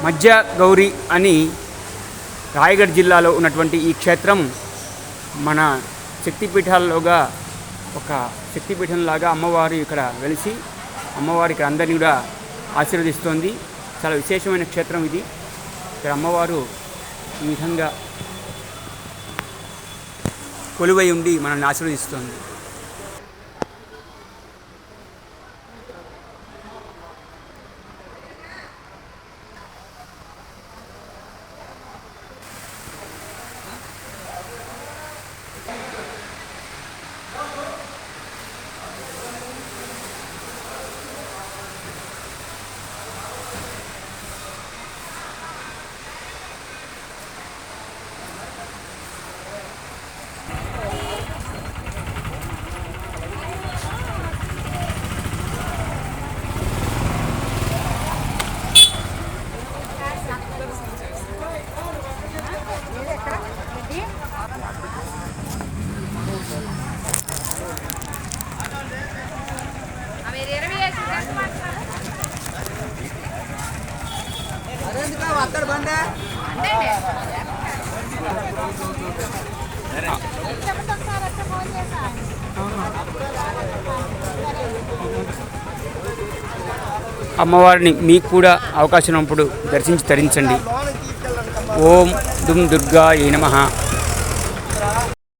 మధ్య గౌరి అని రాయగఢ్ జిల్లాలో ఉన్నటువంటి ఈ క్షేత్రం మన శక్తిపీఠాల్లోగా ఒక శక్తిపీఠంలాగా అమ్మవారు ఇక్కడ వెలిసి అమ్మవారి ఇక్కడ అందరినీ కూడా ఆశీర్వదిస్తోంది. చాలా విశేషమైన క్షేత్రం ఇది. ఇక్కడ అమ్మవారు ఈ విధంగా కొలువై ఉండి మనల్ని ఆశీర్వదిస్తోంది. అమ్మవారిని మీకు కూడా అవకాశం ఉన్నప్పుడు దర్శించి తరించండి. ఓం దుమ్ దుర్గాయై నమః.